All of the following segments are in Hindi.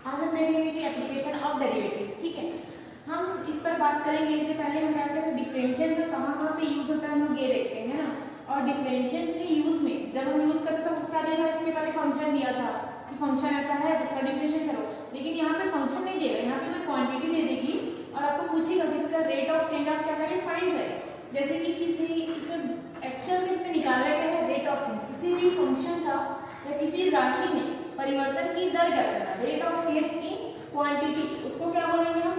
आज हम देखेंगे कि एप्लीकेशन ऑफ डेरिवेटिव। ठीक है, हम इस पर बात करेंगे। इससे पहले हम क्या करें, डिफरेंशियल का कहाँ पे यूज होता है हम ये देखते हैं ना। और डिफरेंशियल के यूज में जब हम यूज करते तो क्या दिया था, इसके पहले फंक्शन दिया था कि फंक्शन ऐसा है तो उसका डिफरेंशियल करो, लेकिन यहाँ पे फंक्शन नहीं देगा, यहाँ पे कोई क्वांटिटी दे देगी और आपको पूछेगा कि इसका रेट ऑफ चेंज आप क्या करें, फाइंड करें। जैसे कि किसी एक्चुअल में इसमें निकाला गया है रेट ऑफ चेंज, किसी भी फंक्शन का या किसी राशि में परिवर्तन की दर क्या करना, rate of change in quantity, उसको क्या बोलेंगे हम,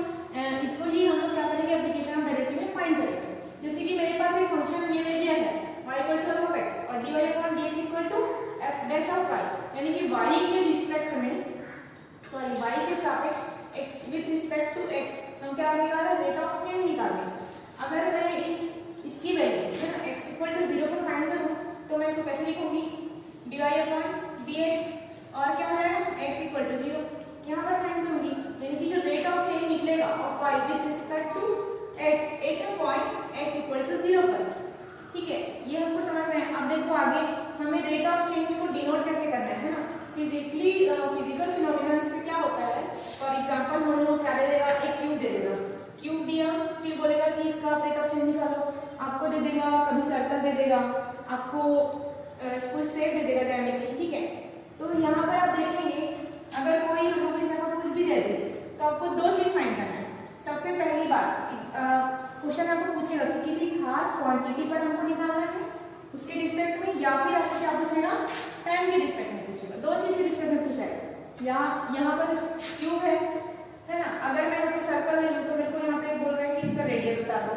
इसको ही हम लोग क्या करेंगे, एप्लीकेशन ऑफ डेरिवेटिव में फाइंड करेंगे। जैसे कि मेरे पास एक फंक्शन ये दे दिया है y equal to f of x और dy upon dx equal to f dash of y, यानी कि y के रिस्पेक्ट में, सॉरी y के सापेक्ष x with respect to x हम क्या निकाल रहे हैं, रेट ऑफ चेंज निकालेंगे। अगर मैं इसकी वैल्यू है ना x इक्वल टू 0 पर फाइंड करूं तो मैं इसको कैसे लिखूंगी, dy अपॉन dx और क्या है x इक्वल टू 0 यहाँ पर फाइंड करूंगी, यानी कि जो रेट ऑफ चेंज निकलेगा of y with respect to x at a point x equal to 0 पर। ठीक है, ये हमको समझ में है। अब देखो आगे हमें रेट ऑफ चेंज को डिनोट कैसे करना है ना, फिजिकल फिनोमिना से क्या होता है। फॉर एग्जांपल हम लोग क्या दे देगा, एक क्यूब दे देगा, क्यूब दिया फिर बोलेगा कि इसका रेट ऑफ चेंज निकालो, आपको दे देगा कभी सर्कल दे देगा, आपको कुछ शेप दे देगा जानने के लिए। ठीक है, तो यहाँ पर आप देखेंगे अगर कोई हमेशा कुछ भी दे दे तो आपको दो चीज फाइंड करना है। सबसे पहली बात, क्वेश्चन आपको पूछेगा कि किसी खास क्वांटिटी पर हमको निकालना है उसके रिस्पेक्ट में, या फिर आपको क्या पूछेगा, टाइम के रिस्पेक्ट में पूछेगा। दो चीज के रिस्पेक्ट में पूछेगा। यहाँ पर क्यूब है ना, अगर मैं यहाँ पे सर्कल ले लूँ तो मेरे को यहाँ पे बोल रहा है कि इसका रेडियस बता दो।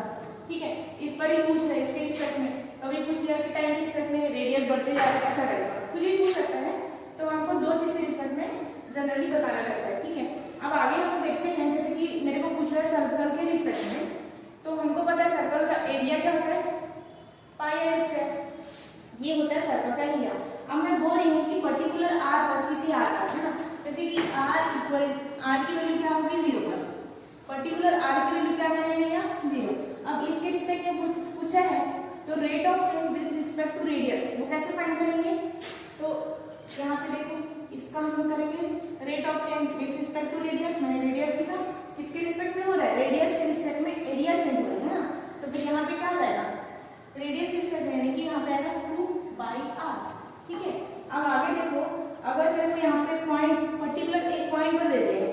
ठीक है, इस पर ही पूछ रहा है इसके रिस्पेक्ट में, कभी पूछ लिया कि टाइम के रिस्पेक्ट में रेडियस बढ़ते जा रहा है, ऐसा रहेगा, कुछ भी पूछ सकता है। तो हमको दो चीज के रिस्पेक्ट में जनरली बताना रहता है। ठीक है, अब आगे हम देखते हैं, जैसे कि मेरे को पूछ रहा है सर्कल के रिस्पेक्ट में, तो हमको पता है सर्कल का एरिया क्या होता है, पाई आर स्क्वायर, ये होता है सर्कल का एरिया। अब मैं बोल रही हूँ कि पर्टिकुलर आर पर, किसी आर पर है ना, जैसे कि आर की वैल्यू क्या होगी 0 पर, पर्टिकुलर आर की वैल्यू क्या मैंने लिया 0। अब इसके रिस्पेक्ट में पूछा है तो rate of change with respect to radius वो कैसे फाइंड करेंगे, तो यहाँ पे देखो इसका हम करेंगे rate of change with respect to radius, मैंने रेडियस लिखा, किसके रिस्पेक्ट में हो रहा है, रेडियस के रिस्पेक्ट में एरिया चेंज हो रहा है ना, तो फिर यहाँ पे क्या हो जाएगा, रेडियस के रिस्पेक्ट में, यानी कि यहाँ पे आएगा 2/r। ठीक है, अब आगे देखो, अगर मेरे को यहाँ पे पॉइंट पर्टिकुलर एक पॉइंट पर दे दिया,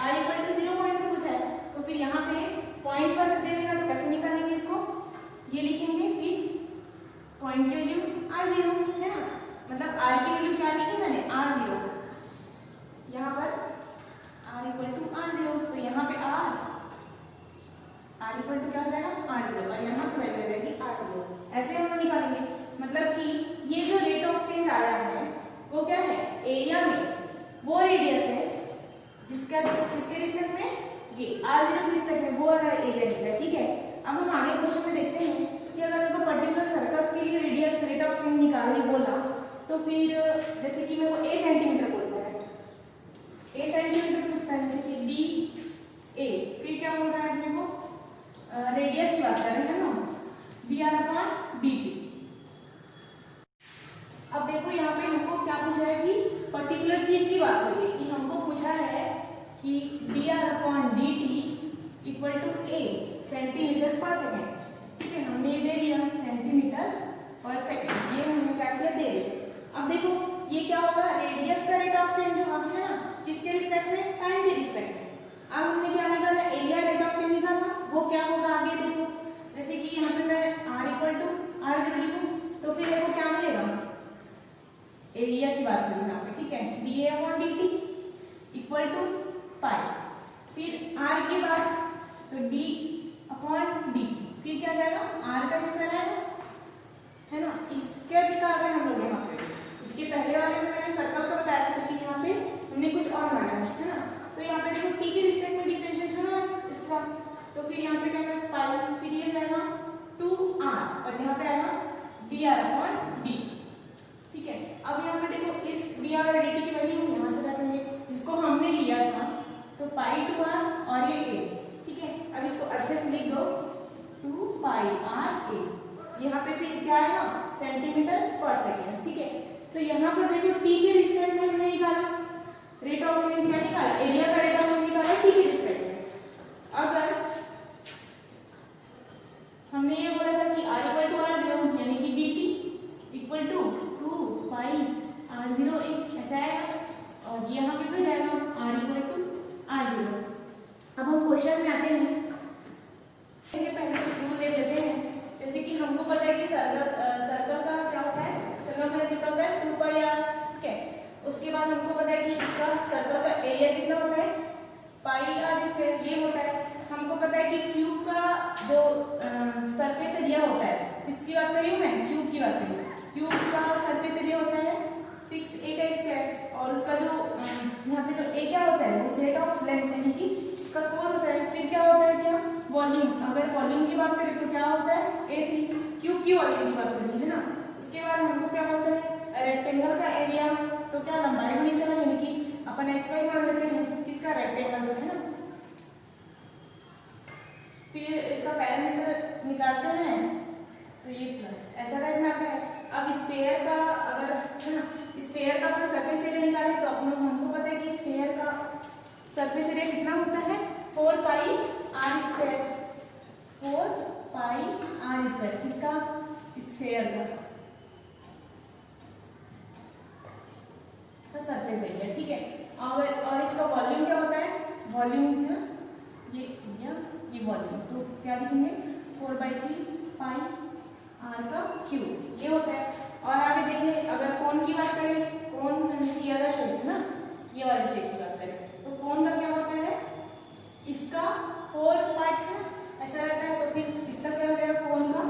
r इक्वल टू 0 पॉइंट पर पूछा है, तो फिर यहाँ पे पॉइंट पर दे देगा तो कैसे निकालेंगे इसको, ये लिखेंगे, फिर पॉइंट की वैल्यू r0 है ना, मतलब r की वैल्यू क्या लिखी मैंने r0, यहाँ पर r इक्वल टू r0, तो यहाँ पे r इक्वल टू क्या हो जाएगा r0 और यहाँ पे वैल्यू आ जाएगी r0। ऐसे हम निकालेंगे, मतलब कि ये जो रेट ऑफ चेंज आया है वो क्या है, एरिया में वो रेडियस है जिसका किसके रिस्पेक्ट में, ये r0 के रिस्पेक्ट में वो वाला एरिया निकला। ठीक है, अब हम आगे क्वेश्चन में देखते हैं कि अगर हमको पर्टिकुलर सर्कल्स के लिए रेडियस रेट ऑफ चेंज निकालने बोला तो फिर जैसे कि मेरे को a सेंटीमीटर बोलता है, a सेंटीमीटर पूछता है, जैसे कि d a, फिर क्या बोल रहा है मेरे को, रेडियस की बात कर रहे हैं ना, dr अपॉन dt। अब देखो यहाँ पे हमको क्या पूछा है कि पर्टिकुलर चीज की बात हो रही है, कि हमको पूछा है कि dr upon dt equal to a centimetre पर सेकेंड। ठीक है, हमने ये दे दिया सेंटीमीटर पर सेकेंड, ये हमने क्या किया दे दिया। अब देखो ये क्या होगा, रेडियस का रेट ऑफ चेंज होगा है ना, किसके रिस्पेक्ट में, टाइम के रिस्पेक्ट में। अब हमने क्या निकाला, एरिया रेट ऑफ चेंज निकालना, वो क्या होगा आगे देखो, जैसे कि यहाँ पे मैं r इक्वल टू r0 लिखूं तो फिर देखो क्या मिलेगा, एरिया की बात करें यहाँ पे। ठीक है, dA upon dt equal to 5, फिर r की बात तो d अपॉन dt, फिर क्या जाएगा r का स्क्वायर है ना, इसके निकाल रहे हैं हम लोग यहाँ पे। इसके पहले वाले में मैंने सर्कल का बताया था, लेकिन यहाँ पे हमने कुछ और माना है ना, तो यहाँ पे देखो t के रिस्पेक्ट में डिफरेंशिएशन हो इसका, तो फिर यहाँ पे क्या है पाई, फिर ये जाएगा 2r और यहाँ पे आएगा dr अपॉन dt। ठीक है, अब यहाँ पे देखो इस dr और dt की वैल्यू हम यहाँ से रखेंगे, जिसको हमने लिया था, तो पाई 2r और ये a। ठीक है, अब इसको अच्छे से लिख दो 2πr a, यहाँ पे फिर क्या आएगा सेंटीमीटर पर सेकेंड। ठीक है, तो यहाँ पर देखो t के रिस्पेक्ट में हमने निकाला रेट ऑफ चेंज क्या निकाला, निकाला, एरिया का डेटा हमने निकाला टी के रिस्पेक्ट में। अगर हमने ये बोला था कि r इक्वल टू r0 यानी कि dt equal to 2 pi r0a ऐसा आएगा, और यहाँ पे भी जाएगा r इक्वल टू r0। अब हम क्वेश्चन में आते हैं, पहले कुछ रूल देख लेते हैं। जैसे कि हमको पता है कि सर्कल का क्या होता है, सर्कल का कितना होता है 2 पाई r, ठीक है। उसके बाद हमको पता है कि इसका सर्कल का एरिया कितना होता है पाई r स्क्वायर, ये होता है। हमको पता है कि क्यूब का जो सरफेस एरिया होता है, किसकी बात कर रही हूँ मैं, क्यूब की बात कर रही हूँ। क्यूब का सरफेस एरिया होता है 6a का स्क्वायर, और उसका जो यहाँ पे जो a क्या होता है वो सेट ऑफ लेंथ यानी कि इसका कोण होता है। फिर क्या होता है, क्या वॉल्यूम, अगर वॉल्यूम की बात करें तो क्या होता है a3, क्यूब की वॉल्यूम की बात करें है ना। उसके बाद हमको क्या बोलते हैं रेक्टेंगल का एरिया, तो क्या लंबाई होनी चाहिए यानी कि अपन xy मान लेते हैं किसका, रेक्टेंगल का, है ना। फिर इसका पैरामीटर निकालते हैं तो ये प्लस ऐसा टाइप में आता है। अब स्फीयर का अगर है ना, स्फीयर का अपना सरफेस एरिया निकाले तो हमको पता है कि स्फीयर का सरफेस एरिया कितना होता है 4 पाई r स्क्वायर, 4 पाई r स्क्वायर, किसका, स्फीयर का सरफेस एरिया, ठीक है। और इसका वॉल्यूम क्या होता है, वॉल्यूम है ये वॉल्यूम, तो क्या लिखेंगे 4/3 पाई r का क्यूब, ये होता है। और आगे देखिए अगर कोण की बात करें, कोण ये वाला शेप है ना, ये वाले शेप की बात करें तो कोण का क्या होता है, इसका 4 पार्ट है ऐसा रहता है, तो फिर इसका क्या हो जाएगा कोण का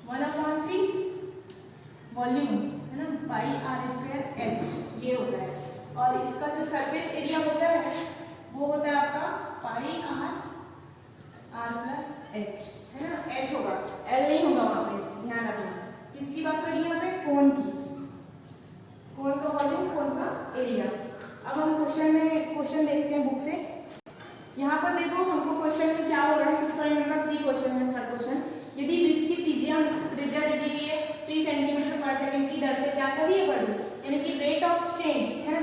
1/3 वॉल्यूम है ना पाई r स्क्वायर h, ये होता है। और इसका जो सरफेस एरिया होता है वो होता है आपका पाई r प्लस h, है ना, h होगा, l नहीं होगा वहां पे, ध्यान रखना। किसकी बात करिए यहाँ पे, कोण की, कोण का वॉल्यूम, कोण का एरिया। अब हम क्वेश्चन देखते हैं बुक से। यहाँ पर देखो हमको क्वेश्चन में क्या हो रहा है, 6.3 क्वेश्चन में थर्ड क्वेश्चन, यदि वृत्त की त्रिज्या दे दी गई है 3 सेंटीमीटर पर सेकंड की दर से क्या कर रही है, बढ़ रही है, यानी कि रेट ऑफ चेंज है ना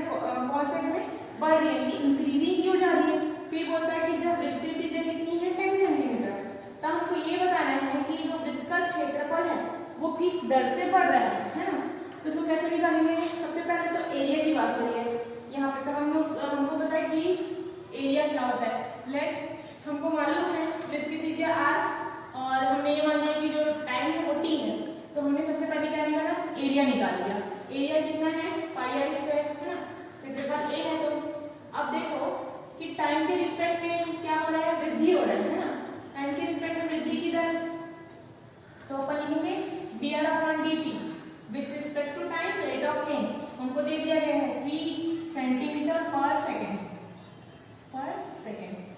कौन से में बढ़ रही है, यानी इंक्रीजिंग की हो जा रही है। फिर बोलता है कि जब वृत्त की त्रिज्या कितनी है 10 सेंटीमीटर, तो हमको ये बताना है कि जो वृत्त का क्षेत्रफल है वो किस दर से बढ़ रहा है ना। तो इसको कैसे निकालेंगे, सबसे पहले तो एरिया की बात करिए यहाँ पे। तो हमको पता है कि एरिया क्या होता है, लेट हमको मालूम है वृत्त की त्रिज्या r, और हमने ये मान लिया कि जो टाइम है वो t है, तो हमने सबसे पहले क्या निकाला, एरिया निकाल लिया। एरिया कितना है पाई r स्क्वायर, है ना, क्षेत्रफल a है। तो अब देखो कि टाइम के रिस्पेक्ट में क्या हो रहा है, वृद्धि हो रहा है ना, टाइम के रिस्पेक्ट में वृद्धि की दर, तो अपन लिखेंगे dr/dt with respect to time rate of change. हमको दे दिया गया है 3 सेंटीमीटर पर सेकेंड।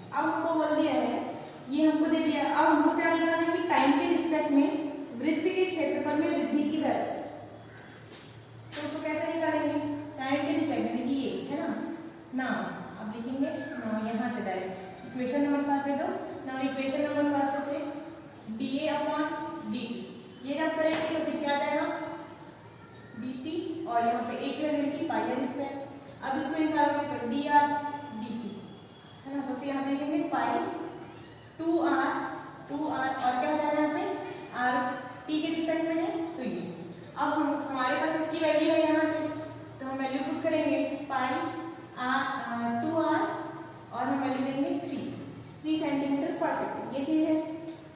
अब हमको बोल दिया है, ये हमको दे दिया। अब हमको क्या निकालना है कि टाइम के रिस्पेक्ट में वृत्त के क्षेत्रफल में वृद्धि की दर, तो उसको कैसे निकालेंगे, टाइम के रिस्पेक्ट में, ये है ना, नाउ अब लिखेंगे नाउ यहाँ से direct equation number first they दो। नाउ इक्वेशन नंबर फर्स्ट से dA/dt, ये जब करेंगे तो फिर क्या आ जाएगा dt, और यहाँ पे एक लेंगे कि पाई r स्क्वायर। अब इसको निकालोगे तो dr/dt, है ना, तो फिर हम लिखेंगे पाई 2r, और क्या हो जाएगा यहाँ पे r t के रिस्पेक्ट में है तो ये। अब हमारे पास इसकी वैल्यू है यहाँ से, तो हम वैल्यू पुट करेंगे पाई 2r, और हम वैल्यू देंगे 3 सेंटीमीटर पर सेकेंड, ये चीज है।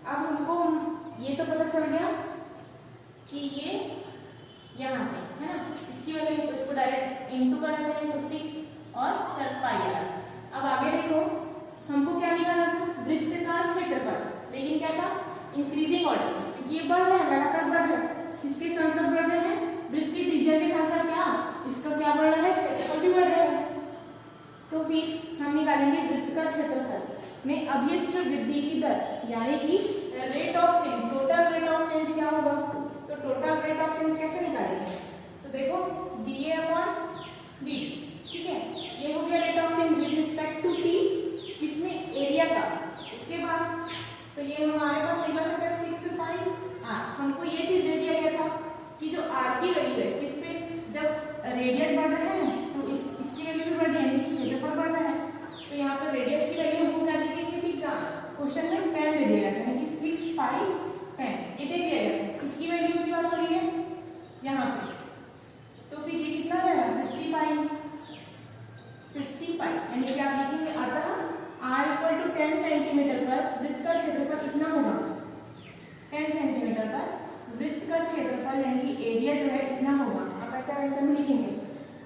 अब हमको ये तो पता चल गया कि ये यहाँ से है ना, इसकी वैल्यू, तो इसको डायरेक्ट इनटू कर देते हैं तो 6 और फिर पाई r। अब आगे देखो हमको क्या निकालना था, वृत्त का क्षेत्रफल, लेकिन क्या था इंक्रीजिंग ऑर्डर, क्योंकि ये बढ़ रहा है, लगातार बढ़ रहा है। किसके साथ साथ बढ़ रहे हैं, वृत्त की त्रिज्या के साथ साथ क्या इसका क्या बढ़ रहा है, क्षेत्रफल भी बढ़ रहा है। तो फिर हम निकालेंगे वृत्त का क्षेत्रफल में अभिष्ट वृद्धि की दर, यानी कि rate of change, total rate of change क्या होगा। तो टोटल रेट ऑफ चेंज कैसे निकालेंगे, तो देखो dA/dt, ठीक है, ये हो गया rate of change with respect to t, इसमें एरिया का। इसके बाद तो ये हमारे पास निकल रहा है 6 पाई r। हमको ये चीज दे दिया गया था कि जो r की वैल्यू है, किस पे जब रेडियस बढ़ रहा है तो इसकी वैल्यू भी बढ़ रही है, यानी कि क्षेत्रफल बढ़ रहा पाई, यानी कि आप लिखेंगे अतः r इक्वल टू 10 सेंटीमीटर पर वृत्त का क्षेत्रफल कितना होगा, 10 सेंटीमीटर पर वृत्त का क्षेत्रफल यानी कि एरिया जो है इतना होगा। आप ऐसा वैसा में लिखेंगे।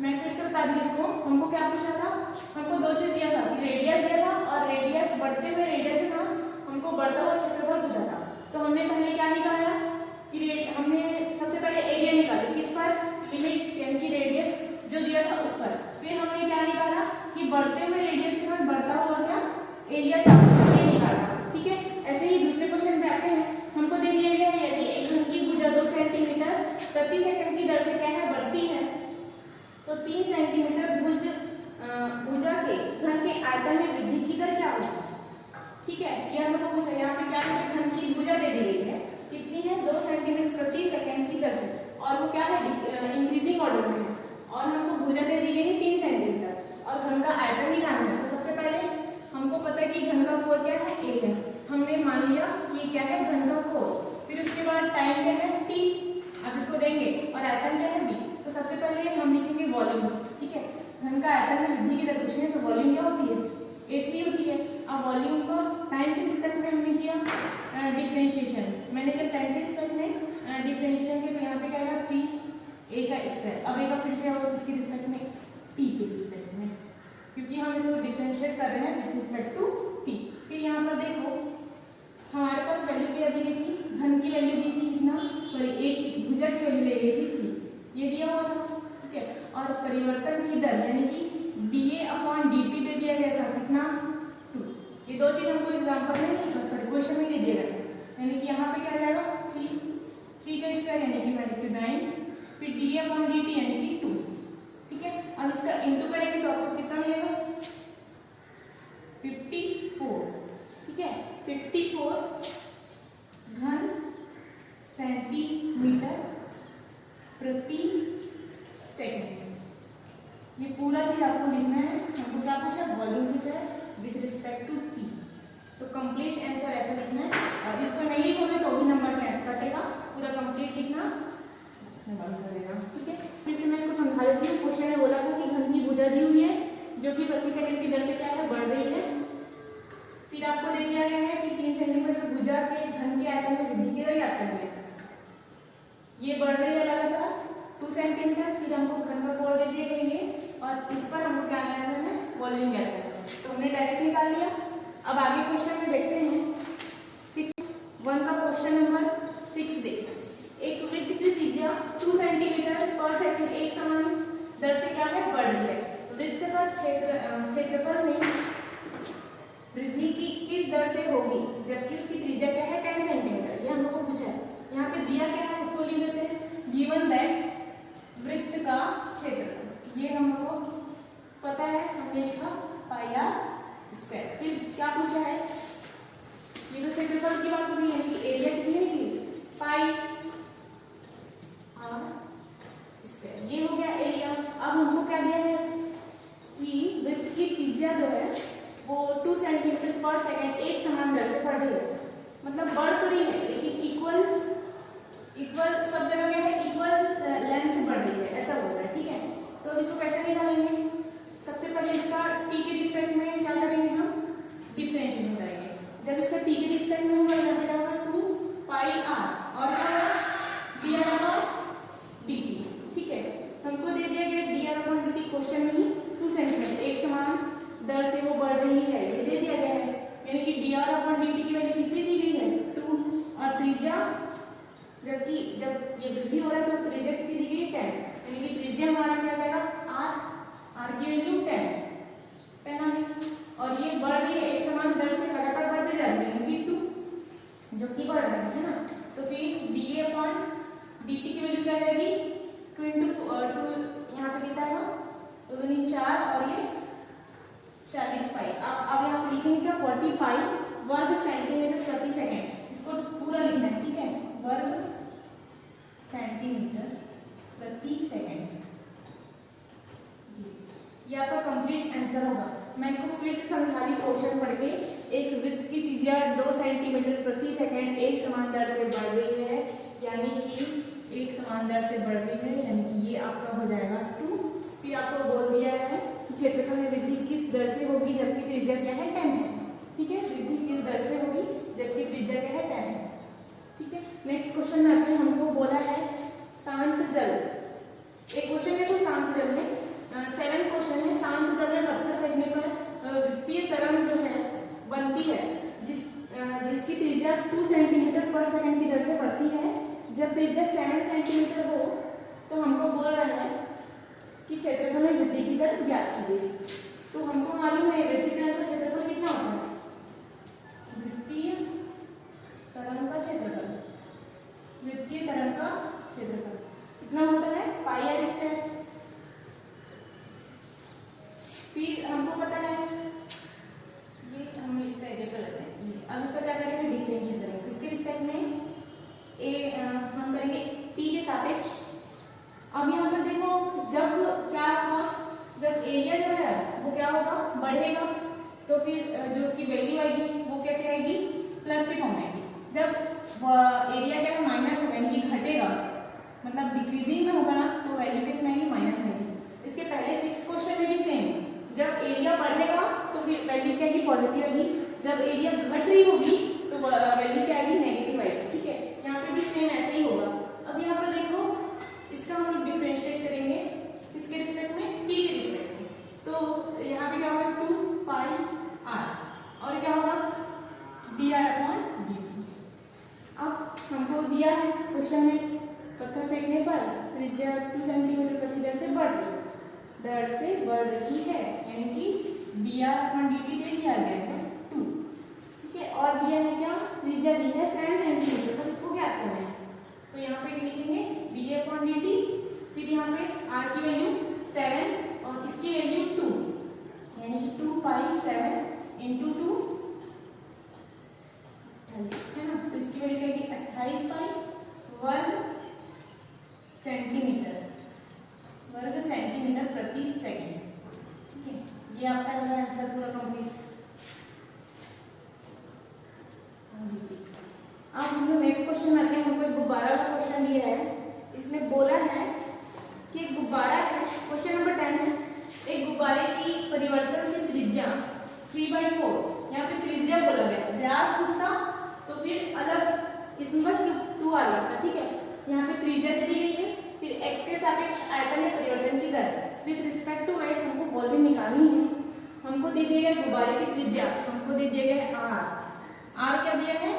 मैं फिर से बता दूं इसको, हमको क्या पूछा था, हमको दो चीज दिया था कि रेडियस दिया था और रेडियस बढ़ते हुए रेडियस के साथ हमको बढ़ता हुआ क्षेत्रफल पूछा था। तो हमने पहले क्या निकाला कि हमने सबसे पहले एरिया निकाली, किस पर, लिमिट यानी कि रेडियस जो दिया था उस पर। फिर हमने क्या निकाला कि बढ़ते हुए रेडियस के साथ बढ़ता हुआ क्या एरिया क्या ये निकाला। ठीक है, ऐसे ही दूसरे क्वेश्चन पे आते हैं। हमको दे दिया गया है यदि एक घन की भुजा 2 सेंटीमीटर प्रति सेकंड की दर से क्या है बढ़ती है तो 3 सेंटीमीटर भुजा के घन के आयतन में वृद्धि की दर क्या होगी। ठीक है, ये हमको पूछा, यहाँ पे क्या है घन की भुजा दे दी गई है, कितनी है 2 सेंटीमीटर प्रति सेकंड की दर से, और वो क्या है इंक्रीजिंग ऑर्डर में है, और हमको भुजा दे दी गई है 3 सेंटीमीटर और घन का आयतन निकालना है। तो सबसे पहले हमको पता है कि घन का कोण क्या है a है, हमने मान लिया कि क्या है घन का कोण, फिर उसके बाद टाइम क्या है t, अब इसको देंगे, और आयतन क्या है b। तो सबसे पहले हम लिखेंगे वॉल्यूम। ठीक है, घन का आयतन में वृद्धि की दर पूछी है तो वॉल्यूम क्या होती है a3 होती है। अब वॉल्यूम को टाइम के रिस्पेक्ट में हमने किया डिफरेंशिएशन, मैंने जब टाइम के रिस्पेक्ट में डिफरेंशिएशन किया तो यहाँ पे क्या आएगा 3a का स्क्वायर, अब a का फिर से होगा किसके रिस्पेक्ट में t के रिस्पेक्ट में, क्योंकि हम इसको डिफरेंशिएट कर रहे हैं विथ रिस्पेक्ट टू t। फिर यहाँ पर देखो हमारे पास वैल्यू क्या दी गई थी, घन की वैल्यू दी थी कितना, सॉरी a की भुजा की वैल्यू दी गई थी 3, ये दिया हुआ था। ठीक है, और परिवर्तन की दर यानी कि dA/dt दे दिया गया था कितना 2। ये दो चीज हमको एग्जांपल में सॉरी क्वेश्चन में दे दिया गया, यानी कि यहाँ पे क्या जाएगा 3 का स्क्वायर यानी कि 9, फिर dA/dt यानी कि 2। ठीक है, अब इसका इंटू करेंगे तो आपको कितना मिलेगा 54। ठीक है, 54 घन सेंटीमीटर प्रति सेकंड। ये पूरा चीज आपको लिखना है। हमको क्या पूछा, वॉल्यूम पूछा है विथ रिस्पेक्ट टू टी, तो कंप्लीट आंसर ऐसा लिखना है। और इसको नहीं लिखोगे तो भी नंबर कटेगा, पूरा कंप्लीट लिखना बंद कर देना। ठीक है, फिर से मैं इसको समझा देती हूँ। क्वेश्चन में बोला था कि घन की भुजा दी हुई है जो कि प्रति सेकंड की दर से क्या है बढ़ रही है। फिर आपको दे दिया गया है कि 3 सेंटीमीटर भुजा के घन के आयतन में वृद्धि की दर ज्ञात करनी है। ये बढ़ रही है लगातार 2 सेंटीमीटर, फिर हमको घन का कोण दे दिया गया है और इस पर हमको क्या ज्ञात करना है, वॉल्यूम ज्ञात करना है, तो हमने डायरेक्ट निकाल लिया। अब आगे क्वेश्चन में देखते हैं 6.1 का क्वेश्चन नंबर 6 देखते हैं। एक वृत्त की त्रिज्या 2 सेंटीमीटर पर सेकंड एक समान दर से क्या है बढ़ रही है। वृत्त का क्षेत्रफल में वृद्धि की किस दर से होगी जबकि उसकी त्रिज्या क्या है 10 सेंटीमीटर, ये हम लोग को पूछा है। यहाँ पे दिया क्या है उसको लिख देते हैं, गिवन दैट वृत्त का क्षेत्रफल, ये हम लोग को पता है, हमने लिखा पाई आर स्क्वायर। फिर क्या पूछा है, ये तो क्षेत्रफल की बात हुई है कि एरिया कितनी निकली पाई आर स्क्वायर, ये हो गया एरिया। अब हमको क्या दिया है कि वृत्त की त्रिज्या जो है वो 2 सेंटीमीटर पर सेकंड एक समान दर से बढ़ रही है, मतलब बढ़ तो रही है लेकिन इक्वल सब जगह में है, इक्वल लेंथ से बढ़ रही है, ऐसा बोल रहा है। ठीक है, तो इसको कैसे निकालेंगे, सबसे पहले इसका t के रिस्पेक्ट में क्या करेंगे, हम डिफरेंशिएशन करेंगे। जब इसका t के रिस्पेक्ट में होगा यहाँ पे क्या होगा 2 पाई r और dr/dt। ठीक है, हमको दे दिया गया dr/dt क्वेश्चन में ही 2 सेंटीमीटर एक समान दर से वो बढ़ रही है, ये दे दिया गया है, यानी कि dr/dt की वैल्यू कितनी दी गई है 2, और त्रिज्या जबकि जब ये वृद्धि हो रहा है तो त्रिज्या कितनी दी गई है 10, यानी कि त्रिज्या हमारा क्या जाएगा r की वैल्यू 10 पहला में, और ये बढ़ रही है एक समान दर से लगातार बढ़ते जा रही है यानी कि 2 जो कि बढ़ रही है ना। तो फिर dA/dt की वैल्यू क्या रहेगी 2 यहाँ पे कितना है 2 दूनी 4 और ये 40 पाई। अब यहाँ पे लिखेंगे क्या 40 पाई वर्ग सेंटीमीटर प्रति सेकंड, इसको पूरा लिखना है। ठीक है, वर्ग सेंटीमीटर प्रति सेकंड, ये आपका कंप्लीट आंसर होगा। मैं इसको फिर से समझा रही क्वेश्चन पढ़ के। एक वृत्त की त्रिज्या 2 सेंटीमीटर प्रति सेकंड एक समान दर से बढ़ रही है, यानी कि एक समान दर से बढ़ रही है, यानी कि ये आपका हो जाएगा 2। फिर आपको बोल दिया है क्षेत्रफल में वृद्धि किस दर से होगी जबकि त्रिज्या क्या है 10 है। ठीक है, वृद्धि किस दर से होगी जबकि त्रिज्या क्या है 10 है। ठीक है, नेक्स्ट क्वेश्चन में आते हैं। हमको बोला है शांत जल, एक क्वेश्चन है तो शांत जल में 7 क्वेश्चन है। शांत जल में पत्थर फेंकने पर वृत्तीय तरंग जो है बनती है जिसकी त्रिज्या 2 सेंटीमीटर पर सेकंड की दर से बढ़ती है। जब त्रिज्या 7 सेंटीमीटर हो तो हमको बोल रहा है कि क्षेत्रफल में वृद्धि की दर ज्ञात कीजिए। तो हमको मालूम है वृत्तीय तरंग का क्षेत्रफल कितना होता है, वृत्तीय तरंग का क्षेत्रफल, वृत्तीय तरंग का क्षेत्रफल कितना होता है पाई आर स्क्वायर। फिर हमको पता है ये हम इस तरीके से लेते हैं। अब इसका क्या करेंगे, डिफरेंशिएट करेंगे। इसके रिस्पेक्ट में हम करेंगे टी के सापेक्ष। अब यहाँ पर देखो जब क्या होगा, जब एरिया जो है वो क्या होगा बढ़ेगा तो फिर जो उसकी वैल्यू आएगी वो कैसे आएगी, प्लस के फॉर्म में आएगी। जब एरिया क्या है माइनस होगा यानी घटेगा, मतलब डिक्रीजिंग में होगा ना, तो वैल्यू किस में आएगी, माइनस में आएगी। इसके पहले 6 क्वेश्चन में भी सेम, जब एरिया बढ़ेगा तो फिर वैल्यू क्या आएगी, पॉजिटिव आएगी। जब एरिया घट रही होगी तो वैल्यू क्या आएगी, नेगेटिव आएगी। ठीक है, यहाँ पे भी सेम ऐसे ही होगा। अब यहाँ पर देखो इसका हम लोग डिफरेंशिएट करेंगे इसके रिस्पेक्ट में, टी के रिस्पेक्ट में। तो यहाँ पे क्या होगा 2 पाई आर और क्या होगा D R upon D T. अब हमको दिया है क्वेश्चन में पत्थर फेंकने पर त्रिज्या 2 सेंटीमीटर प्रति दर से बढ़ रही है यानी कि D R upon D T दे दिया गया है 2। ठीक है, और दिया है क्या, त्रिज्या दी है 7 सेंटीमीटर, तो इसको क्या करना है, तो यहाँ पे लिखेंगे डी अपॉन डी टी। फिर यहाँ पे आर की वैल्यू 7 और इसकी वैल्यू 2 यानी कि 2 पाई 7 इंटू 2 28 है ना, तो इसकी वैल्यू क्या होगी 28 पाई वर्ग सेंटीमीटर प्रति सेकंड। ठीक है, ये आपका आंसर पूरा कंप्लीट। अब हम लोग नेक्स्ट क्वेश्चन में आते हैं। हमको एक गुब्बारा का क्वेश्चन दिया है। इसमें बोला है कि एक गुब्बारा है, क्वेश्चन नंबर 10 है, एक गुब्बारे की परिवर्तनशील त्रिज्या 3/4, यहाँ पे त्रिज्या बोला गया, व्यास पूछता तो फिर अलग इसमें बस 2 आ लगता। ठीक है, यहाँ पे त्रिज्या दे दी गई है, फिर x के सापेक्ष आयतन में परिवर्तन की दर विद रिस्पेक्ट टू x हमको वॉल्यूम निकालनी है। हमको दे दिया गया गुब्बारे की त्रिज्या, हमको दे दिया गया है r क्या दिया है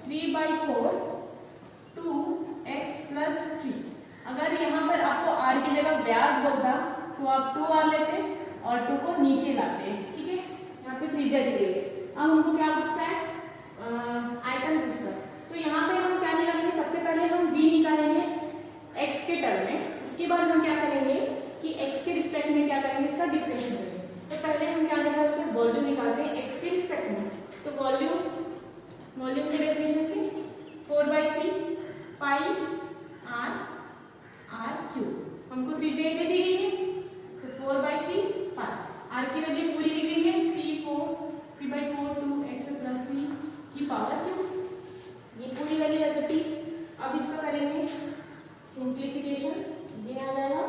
3/4 2x + 3। अगर यहाँ पर आपको r की जगह व्यास बोलता तो आप 2r लेते और 2 को नीचे लाते। ठीक है, यहाँ पे त्रिज्या दी गई है। अब हमको क्या पूछता है, आयतन पूछता है। तो यहाँ पे हम क्या निकालेंगे, सबसे पहले हम v निकालेंगे x के टर्म में, उसके बाद हम क्या करेंगे कि x के रिस्पेक्ट में क्या करेंगे, इसका डिफरेंशिएट करेंगे। तो पहले हम क्या निकालते हैं, वॉल्यूम निकालते हैं x के रिस्पेक्ट में। तो वॉल्यूम के डेफिनेशन से 4/3 पाई r क्यूब। हमको त्रिज्या दे दी गई है तो 4/3 पाई, r की वैल्यू पूरी लिख देंगे 3/4 2x + 3 की पावर क्यूब, ये पूरी वैल्यू है 30। अब इसका करेंगे सिंप्लीफिकेशन, ये आ जाएगा,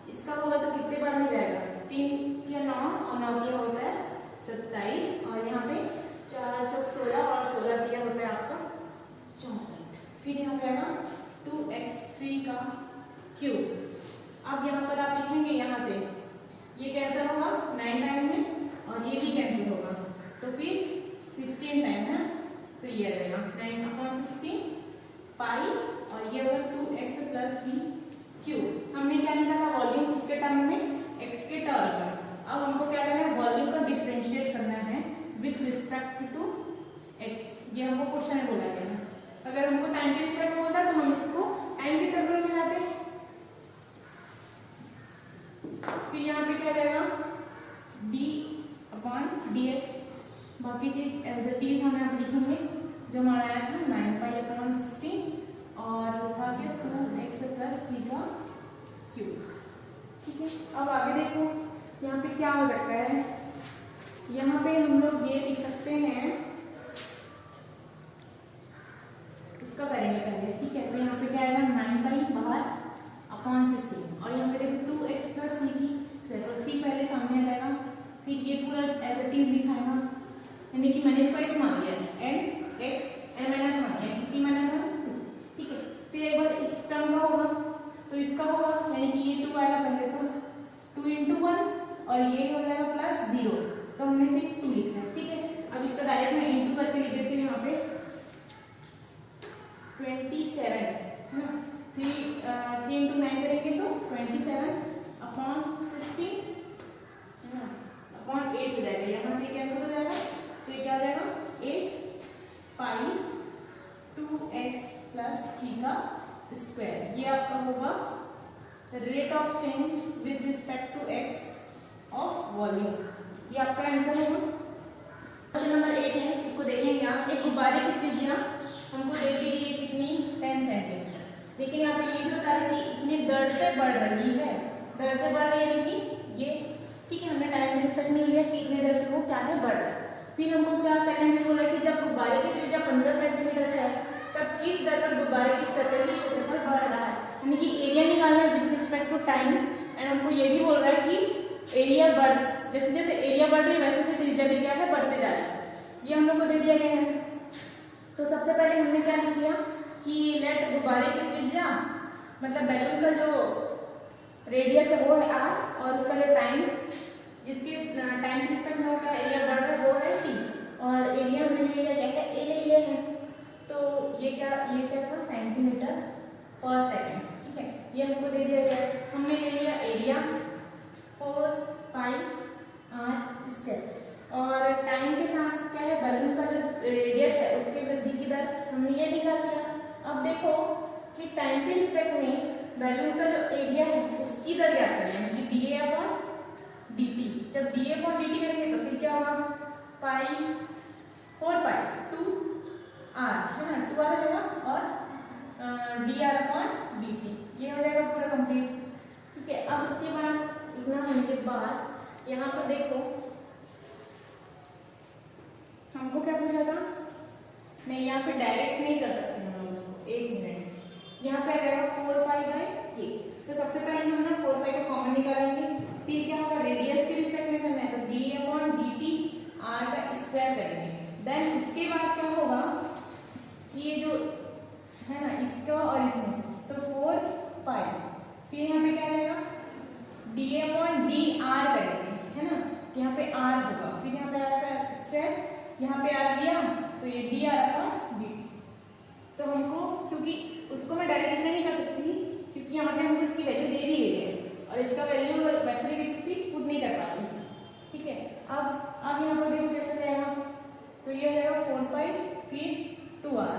इसका होगा तो कितने बार में जाएगा, 3 या 9 और 9 दिया होता है 27 और यहाँ पे 4 चौक 16 और 16 दिया होता है आपका 64। फिर यहाँ पे आएगा 2x3 का क्यूब। अब यहाँ पर आप लिखेंगे, यहाँ से ये कैंसिल होगा 9 टाइम में और ये भी कैंसिल होगा तो फिर 16 टाइम है, तो ये आ जाएगा 9/16 पाई और ये होगा 2x + 3 क्यूब। हमने क्या निकाला, वॉल्यूम किसके टर्म में, x के टर्म में। अब हमको क्या करना है, वॉल्यूम का डिफरेंशिएट करना है विथ रिस्पेक्ट टू x। ये हमको क्वेश्चन में बोला गया है। अगर हमको टाइम के रिस्पेक्ट में होता तो हम इसको टाइम के टर्म में लाते। फिर यहाँ पे क्या रहेगा d/dx, बाकी चीज एज इट इज हम यहाँ लिखेंगे जो हमारा आया था 9π/16 और था कि 2x + 3 का क्यूब। ठीक है, अब आगे देखो यहाँ पे क्या हो सकता है, यहाँ पे हम लोग ये लिख सकते हैं, इसका करेंगे पहले। ठीक है, तो यहाँ पे क्या आएगा 9π/16 और यहाँ पे देखो 2x + 3 की, तो 3 पहले सामने आ जाएगा मैंने इसको x मान लिया एंड x n माइनस 1 यानी कि 3 माइनस 1 2, ठीक है। फिर एक बार इस टर्म का होगा तो इसका होगा यानी कि ये 2 आएगा पहले तो 2 into 1 और ये हो जाएगा प्लस 0, तो हमने सिर्फ 2 लिखना है, ठीक है। अब इसका डायरेक्ट मैं इंटू करके लिख देती हूँ यहाँ पे 27 है ना, 3 into 9 करेंगे तो 27 अपॉन 16 है ना अपॉन 8 हो जाएगा, यहाँ से कैंसिल हो जाएगा तो ये क्या हो जाएगा 8 पाई 2x प्लस 3 का स्क्वायर। ये आपका होगा rate of change with respect to x of volume, ये आपका आंसर होगा। क्वेश्चन नंबर 8 है, इसको देखेंगे आप। एक गुब्बारे की त्रिज्या हमको दे दी गई कितनी 10 सेंटीमीटर, लेकिन यहाँ पे ये भी बता रहे कि इतनी दर से बढ़ रही है, दर से बढ़ रही है कि ये, ठीक है। हमने टाइम के रिस्पेक्ट में लिया कि इतने दर से वो क्या है बढ़ रहा है। फिर हमको क्या सेकंड में बोला कि जब गुब्बारे की त्रिज्या 15 सेंटीमीटर है तब किस दर पर गुब्बारे की सतह की क्षेत्रफल बढ़ रहा है, यानी कि एरिया निकालना है with respect to time. And हमको ये भी बोल रहा है कि एरिया बढ़, जैसे जैसे एरिया बढ़ रही है वैसे वैसे त्रिज्या भी क्या है बढ़ते जा रही है, ये हम लोग को दे दिया गया है। तो सबसे पहले हमने क्या लिख लिया कि लेट गुब्बारे की त्रिज्या मतलब बैलून का जो रेडियस है वो है r और उसका जो टाइम जिसके टाइम के रिस्पेक्ट में होगा एरिया बढ़ रहा है वो है t, और एरिया हमने ले लिया क्या है a ले लिया है, तो ये क्या था सेंटीमीटर पर सेकेंड, ठीक है। ये हमको दे दिया गया है। हमने ले लिया एरिया 4 पाई r स्क्वायर और टाइम के साथ क्या है बैलून का जो रेडियस है उसके वृद्धि की दर हमने ये निकाल लिया। अब देखो कि टाइम के रिस्पेक्ट में बैलून का जो एरिया है उसकी दर याद करना है कि dA अपॉन dt। जब dA अपॉन dt करेंगे तो फिर क्या होगा पाई 4 पाई 2 r है ना, 2 r हो जाएगा और dr अपॉन dt, ये हो जाएगा पूरा कंप्लीट, ठीक है। अब उसके बाद इतना होने के बाद यहाँ पर देखो हमको क्या पूछा था, नहीं यहाँ पे डायरेक्ट नहीं कर सकते हम लोग उसको, एक मिनट। यहाँ पे आ जाएगा 4 पाई बाई k, तो सबसे पहले हम ना 4 पाई को कॉमन निकालेंगे, फिर क्या होगा रेडियस के रिस्पेक्ट में करना है तो d अपॉन dt r का स्क्वायर करेंगे। देन उसके बाद क्या होगा कि ये जो है ना इसका और इसमें तो 4 पाई, फिर यहाँ पे क्या आएगा d अपॉन d r करेंगे, है ना, यहाँ पे r होगा, फिर यहाँ पे r का स्क्वायर, यहाँ पे r लिया तो ये d r अपॉन dt। तो हमको क्योंकि उसको मैं डायरेक्ट नहीं कर सकती क्योंकि यहाँ पे हमको इसकी वैल्यू दे दी गई है और इसका वैल्यू वैसे भी कितनी पुट नहीं कर पाती, ठीक है। अब यहाँ पर देखो कैसे जाएगा, तो ये हो जाएगा 4 पाई फिर 2r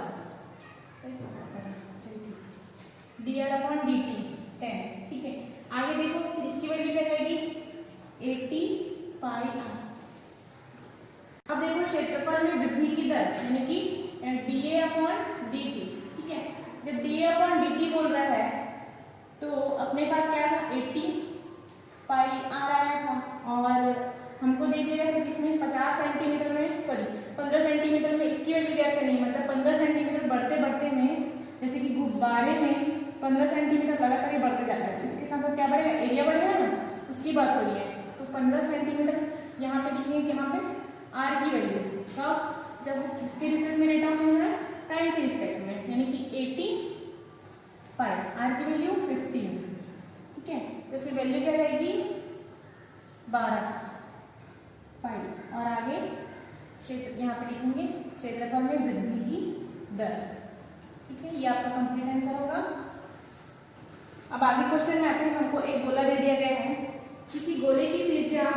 dr अपॉन dt 10, ठीक है। आगे देखो फिर इसकी वैल्यू क्या जाएगी 80 पाई r। अब देखो क्षेत्रफल में वृद्धि की दर यानी कि dA अपॉन dt, ठीक है। जब dA अपॉन dt बोल रहा है तो अपने पास क्या था 80 पाई r आया था और हमको दे दिया गया किसमें 50 सेंटीमीटर में, सॉरी 15 सेंटीमीटर में इसकी वैल्यू क्या करनी है, मतलब 15 सेंटीमीटर बढ़ते बढ़ते में जैसे कि गुब्बारे में 15 सेंटीमीटर लगातार ये बढ़ते जाता है तो इसके साथ क्या बढ़ेगा एरिया बढ़ेगा ना, उसकी बात हो रही है। तो 15 सेंटीमीटर यहाँ पे लिखेंगे यहाँ पे r की वैल्यू कब, जब इसके रिस्पेक्ट में रेट ऑफ चेंज हो रहा है टाइम के रिस्पेक्ट में, यानी कि 80 पाई r की वैल्यू 15, ठीक है। तो फिर वैल्यू क्या जाएगी 12 पाई और आगे क्षेत्र यहाँ पे लिखेंगे क्षेत्रफल में वृद्धि की दर, ठीक है। ये आपका कंप्लीट आंसर होगा। अब आगे क्वेश्चन में आते हैं, हमको एक गोला दे दिया गया है, किसी गोले की त्रिज्या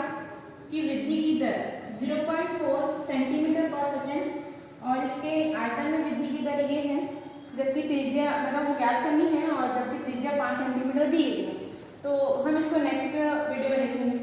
की वृद्धि की दर 0.4 सेंटीमीटर पर सेकेंड और इसके आयतन में वृद्धि की दर ये है, जबकि त्रिज्या मतलब वो ज्ञात करनी है और जबकि त्रिज्या 5 सेंटीमीटर दी गई है। तो हम इसको नेक्स्ट वीडियो में देखेंगे।